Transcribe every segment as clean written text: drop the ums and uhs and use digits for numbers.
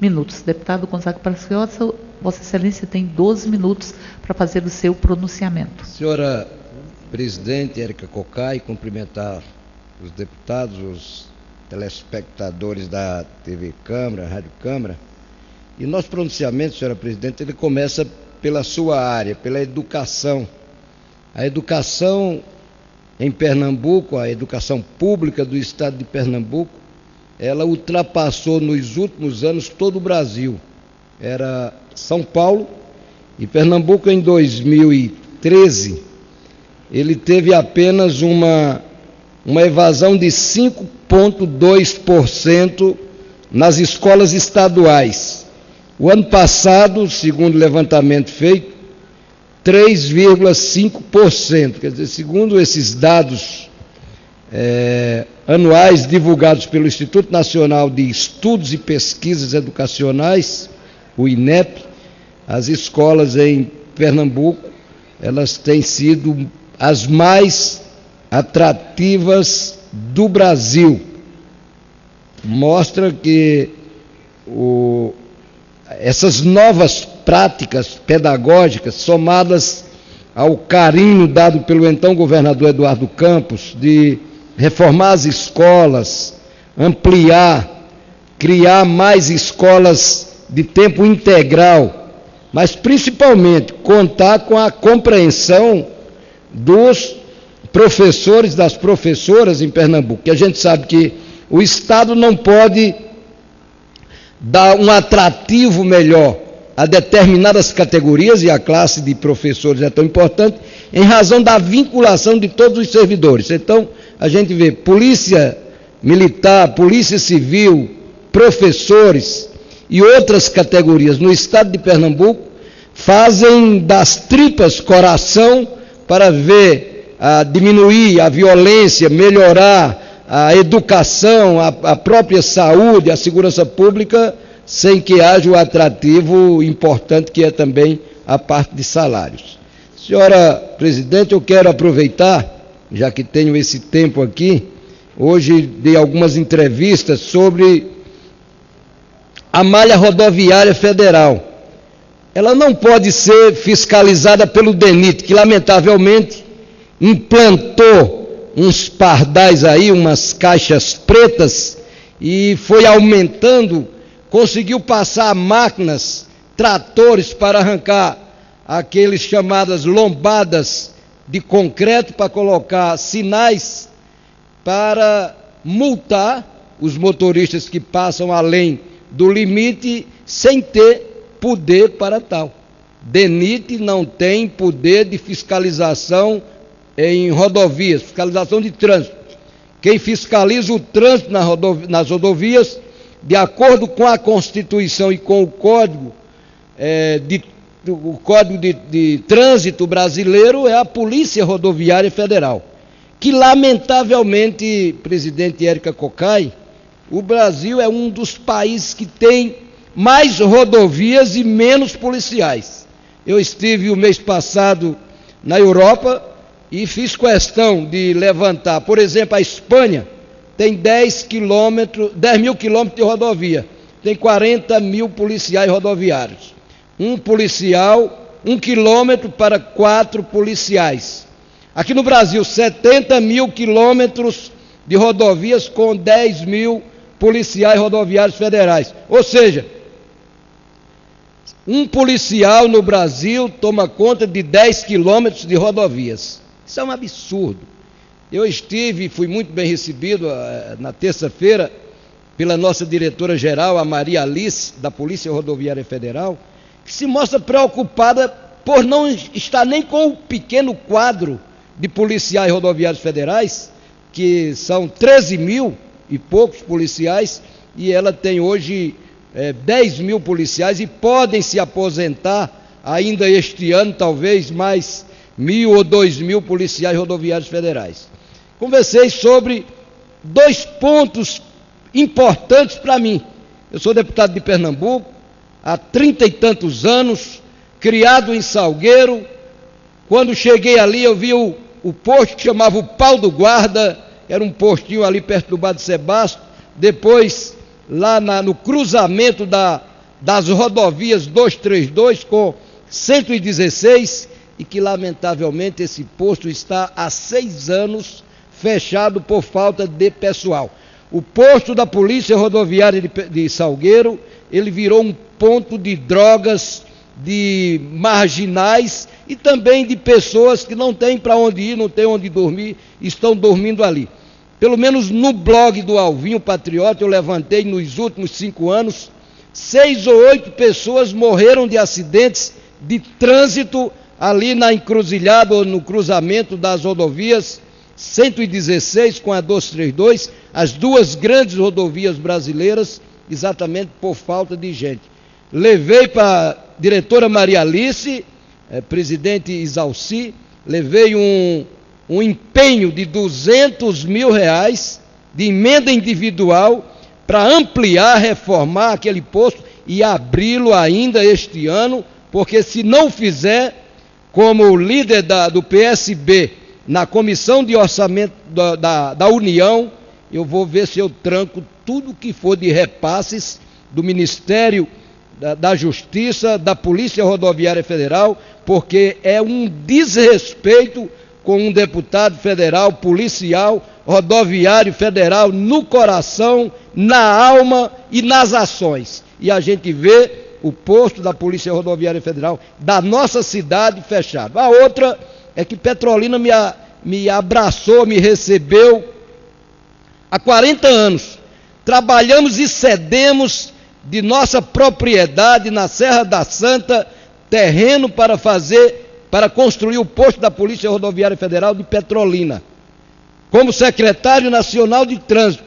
minutos. Deputado Gonzaga Paciossa, Vossa Excelência tem 12 minutos para fazer o seu pronunciamento. Senhora Presidente Érica Cocai, cumprimentar os deputados, os telespectadores da TV Câmara, Rádio Câmara. E nosso pronunciamento, senhora Presidente, ele começa pela sua área, pela educação. A educação em Pernambuco, a educação pública do estado de Pernambuco, ela ultrapassou nos últimos anos todo o Brasil. Era São Paulo e Pernambuco em 2013, ele teve apenas uma evasão de 5,2% nas escolas estaduais. O ano passado, segundo o levantamento feito, 3,5%. Quer dizer, segundo esses dados anuais divulgados pelo Instituto Nacional de Estudos e Pesquisas Educacionais, o INEP, as escolas em Pernambuco, elas têm sido as mais atrativas do Brasil. Mostra que essas novas práticas pedagógicas, somadas ao carinho dado pelo então governador Eduardo Campos, de reformar as escolas, ampliar, criar mais escolas de tempo integral, mas principalmente contar com a compreensão dos professores, das professoras em Pernambuco, que a gente sabe que o Estado não pode dar um atrativo melhor a determinadas categorias, e a classe de professores é tão importante, em razão da vinculação de todos os servidores. Então, a gente vê polícia militar, polícia civil, professores e outras categorias no estado de Pernambuco fazem das tripas coração para ver diminuir a violência, melhorar a educação, a própria saúde, a segurança pública, sem que haja o atrativo importante que é também a parte de salários. Senhora Presidente, eu quero aproveitar, já que tenho esse tempo aqui, hoje dei algumas entrevistas sobre a malha rodoviária federal. Ela não pode ser fiscalizada pelo DENIT, que lamentavelmente implantou uns pardais aí, umas caixas pretas, e foi aumentando, conseguiu passar máquinas, tratores para arrancar aqueles chamadas lombadas de concreto para colocar sinais para multar os motoristas que passam além do limite sem ter poder para tal. DENIT não tem poder de fiscalização em rodovias, fiscalização de trânsito. Quem fiscaliza o trânsito nas rodovias, de acordo com a Constituição e com o Código de Trânsito brasileiro, é a Polícia Rodoviária Federal, que lamentavelmente, presidente Érica Cocai, o Brasil é um dos países que tem mais rodovias e menos policiais. Eu estive o mês passado na Europa e fiz questão de levantar, por exemplo, a Espanha tem 10 mil quilômetros de rodovia, tem 40 mil policiais rodoviários. Um policial, 1 quilômetro para 4 policiais. Aqui no Brasil, 70 mil quilômetros de rodovias com 10 mil policiais rodoviários federais. Ou seja, um policial no Brasil toma conta de 10 quilômetros de rodovias. Isso é um absurdo. Eu fui muito bem recebido na terça-feira pela nossa diretora-geral, a Maria Alice, da Polícia Rodoviária Federal, que se mostra preocupada por não estar nem com o pequeno quadro de policiais rodoviários federais, que são 13 mil e poucos policiais, e ela tem hoje 10 mil policiais e podem se aposentar ainda este ano, talvez mais 1.000 ou 2.000 policiais rodoviários federais. Conversei sobre 2 pontos importantes para mim. Eu sou deputado de Pernambuco há 30 e tantos anos, criado em Salgueiro. Quando cheguei ali, eu vi o posto que chamava o Pau do Guarda, era um postinho ali perto do Bar de Sebasto. Depois, lá no cruzamento da das rodovias 232 com 116 e que, lamentavelmente, esse posto está há 6 anos fechado por falta de pessoal. O posto da Polícia Rodoviária de Salgueiro, ele virou um ponto de drogas, de marginais e também de pessoas que não têm para onde ir, não têm onde dormir, estão dormindo ali. Pelo menos no blog do Alvinho Patriota, eu levantei nos últimos 5 anos, 6 ou 8 pessoas morreram de acidentes de trânsito ali na encruzilhada ou no cruzamento das rodovias 116 com a 232, as duas grandes rodovias brasileiras, exatamente por falta de gente. Levei para a diretora Maria Alice, presidente Isalci, levei um empenho de R$200 mil de emenda individual para ampliar, reformar aquele posto e abri-lo ainda este ano, porque se não fizer, como líder do PSB na Comissão de Orçamento da União, eu vou ver se eu tranco tudo que for de repasses do Ministério da Justiça, da Polícia Rodoviária Federal, porque é um desrespeito com um deputado federal, policial, rodoviário federal, no coração, na alma e nas ações. E a gente vê o posto da Polícia Rodoviária Federal da nossa cidade fechado. A outra é que Petrolina me abraçou, me recebeu há 40 anos. Trabalhamos e cedemos de nossa propriedade na Serra da Santa terreno para construir o posto da Polícia Rodoviária Federal de Petrolina. Como secretário nacional de trânsito,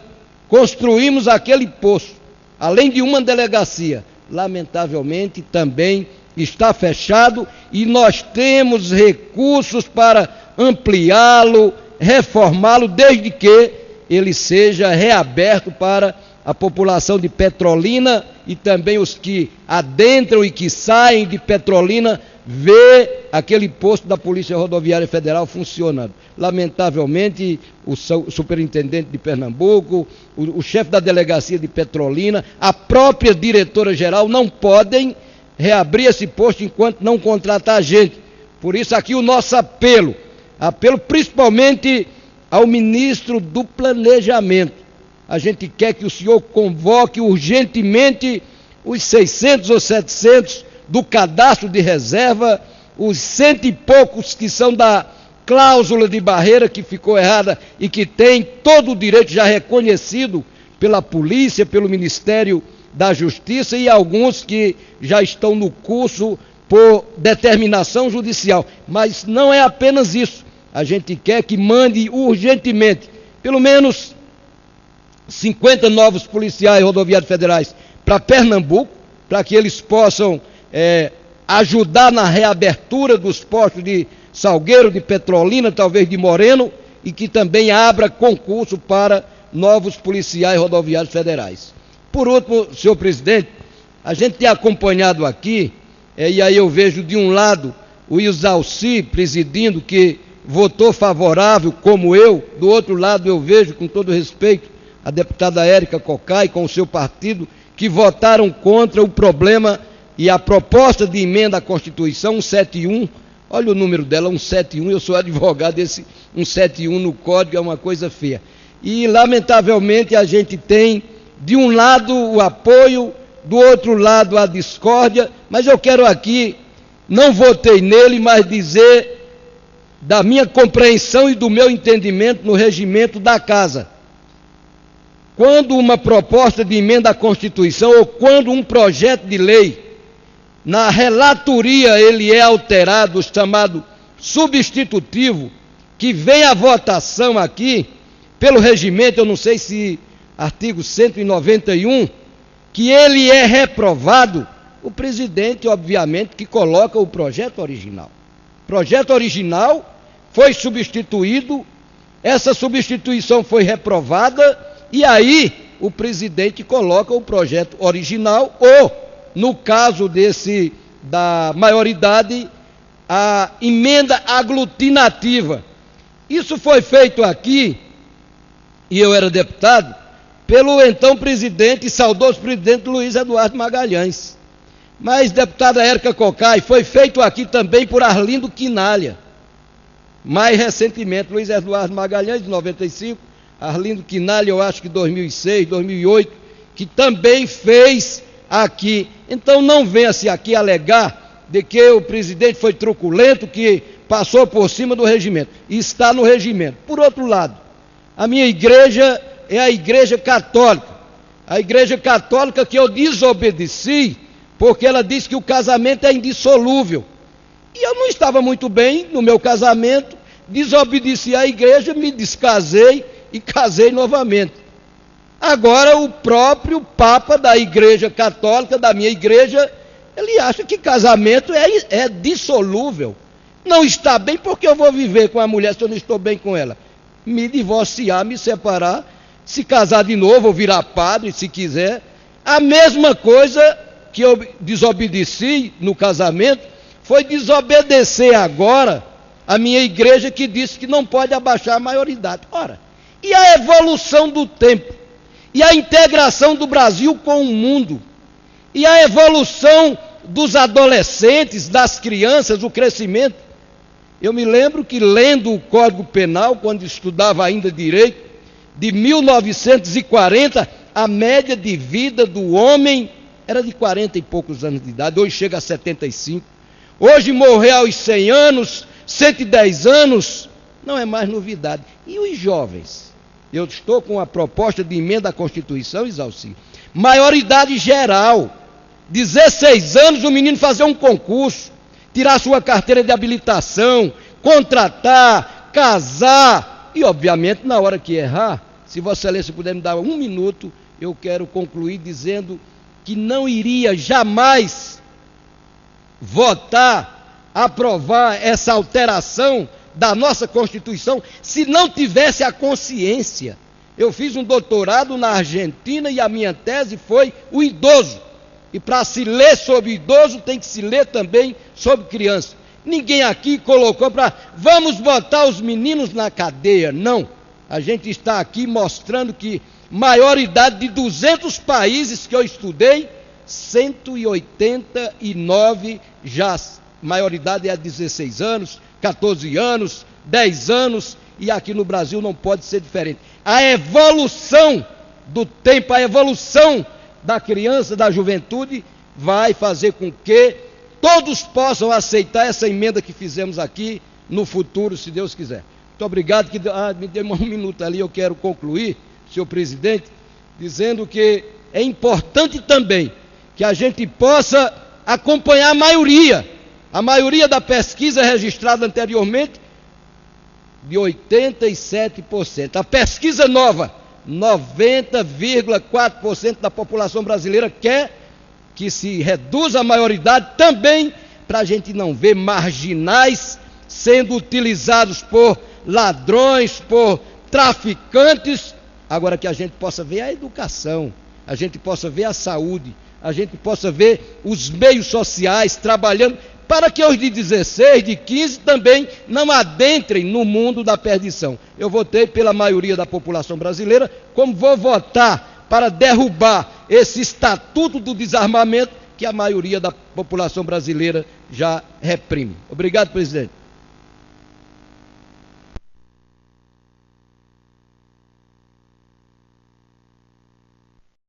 construímos aquele posto, além de uma delegacia. Lamentavelmente também está fechado e nós temos recursos para ampliá-lo, reformá-lo, desde que ele seja reaberto para a população de Petrolina e também os que adentram e que saem de Petrolina ver aquele posto da Polícia Rodoviária Federal funcionando. Lamentavelmente, o superintendente de Pernambuco, o chefe da delegacia de Petrolina, a própria diretora-geral não podem reabrir esse posto enquanto não contratar gente. Por isso aqui o nosso apelo principalmente ao ministro do Planejamento. A gente quer que o senhor convoque urgentemente os 600 ou 700 do cadastro de reserva, os 100 e poucos que são da cláusula de barreira que ficou errada e que tem todo o direito já reconhecido pela polícia, pelo Ministério da Justiça e alguns que já estão no curso por determinação judicial. Mas não é apenas isso. A gente quer que mande urgentemente, pelo menos 50 novos policiais rodoviários federais para Pernambuco, para que eles possam ajudar na reabertura dos postos de Salgueiro, de Petrolina, talvez de Moreno, e que também abra concurso para novos policiais rodoviários federais. Por último, senhor presidente, a gente tem acompanhado aqui, e aí eu vejo de um lado o Isalci presidindo, que votou favorável, como eu, do outro lado eu vejo, com todo respeito, a deputada Érica Cocai, com o seu partido, que votaram contra o problema e a proposta de emenda à Constituição 171, olha o número dela, 171, eu sou advogado, esse 171 no código é uma coisa feia. E, lamentavelmente, a gente tem, de um lado, o apoio, do outro lado, a discórdia, mas eu quero aqui, não votei nele, mas dizer da minha compreensão e do meu entendimento no regimento da Casa. Quando uma proposta de emenda à Constituição ou quando um projeto de lei, na relatoria ele é alterado, chamado substitutivo, que vem à votação aqui, pelo regimento, eu não sei se artigo 191, que ele é reprovado, o presidente, obviamente, que coloca o projeto original. O projeto original foi substituído, essa substituição foi reprovada, e aí o presidente coloca o projeto original, ou, no caso da maioridade, a emenda aglutinativa. Isso foi feito aqui, e eu era deputado, pelo então presidente, saudoso presidente Luiz Eduardo Magalhães. Mas, deputada Érica Cocai, foi feito aqui também por Arlindo Quinalha. Mais recentemente, Luiz Eduardo Magalhães, de 95, Arlindo Quinalha, eu acho que 2006, 2008, que também fez aqui. Então não venha-se aqui alegar de que o presidente foi truculento, que passou por cima do regimento. Está no regimento. Por outro lado, a minha igreja é a igreja católica. A igreja católica que eu desobedeci, porque ela disse que o casamento é indissolúvel. E eu não estava muito bem no meu casamento, desobedeci à igreja, me descasei e casei novamente. Agora o próprio Papa da igreja católica, da minha igreja, ele acha que casamento é dissolúvel. Não está bem, porque eu vou viver com a mulher se eu não estou bem com ela? Me divorciar, me separar, se casar de novo, ou virar padre, se quiser. A mesma coisa que eu desobedeci no casamento, foi desobedecer agora a minha igreja, que disse que não pode abaixar a maioridade. Ora, e a evolução do tempo? E a integração do Brasil com o mundo? E a evolução dos adolescentes, das crianças, o crescimento? Eu me lembro que, lendo o Código Penal, quando estudava ainda direito, de 1940, a média de vida do homem era de 40 e poucos anos de idade, hoje chega a 75. Hoje morrer aos 100 anos, 110 anos, não é mais novidade. E os jovens? Eu estou com a proposta de emenda à Constituição, Isalci. Maioridade geral, 16 anos, o menino fazer um concurso, tirar sua carteira de habilitação, contratar, casar, e obviamente na hora que errar, se Vossa Excelência puder me dar 1 minuto, eu quero concluir dizendo que não iria jamais votar, aprovar essa alteração da nossa Constituição se não tivesse a consciência. Eu fiz um doutorado na Argentina e a minha tese foi o idoso. E para se ler sobre idoso, tem que se ler também sobre criança. Ninguém aqui colocou para vamos botar os meninos na cadeia. Não. A gente está aqui mostrando que maioridade de 200 países que eu estudei, 189 já, maioridade é a 16 anos, 14 anos, 10 anos, e aqui no Brasil não pode ser diferente. A evolução do tempo, a evolução da criança, da juventude, vai fazer com que todos possam aceitar essa emenda que fizemos aqui no futuro, se Deus quiser. Muito obrigado, me dê 1 minuto ali, eu quero concluir, senhor presidente, dizendo que é importante também que a gente possa acompanhar a maioria da pesquisa registrada anteriormente, de 87%. A pesquisa nova, 90,4% da população brasileira quer que se reduza a maioridade também, para a gente não ver marginais sendo utilizados por ladrões, por traficantes. Agora que a gente possa ver a educação, a gente possa ver a saúde, a gente possa ver os meios sociais trabalhando, para que os de 16, de 15 também não adentrem no mundo da perdição. Eu votei pela maioria da população brasileira, como vou votar para derrubar esse estatuto do desarmamento que a maioria da população brasileira já reprime. Obrigado, presidente.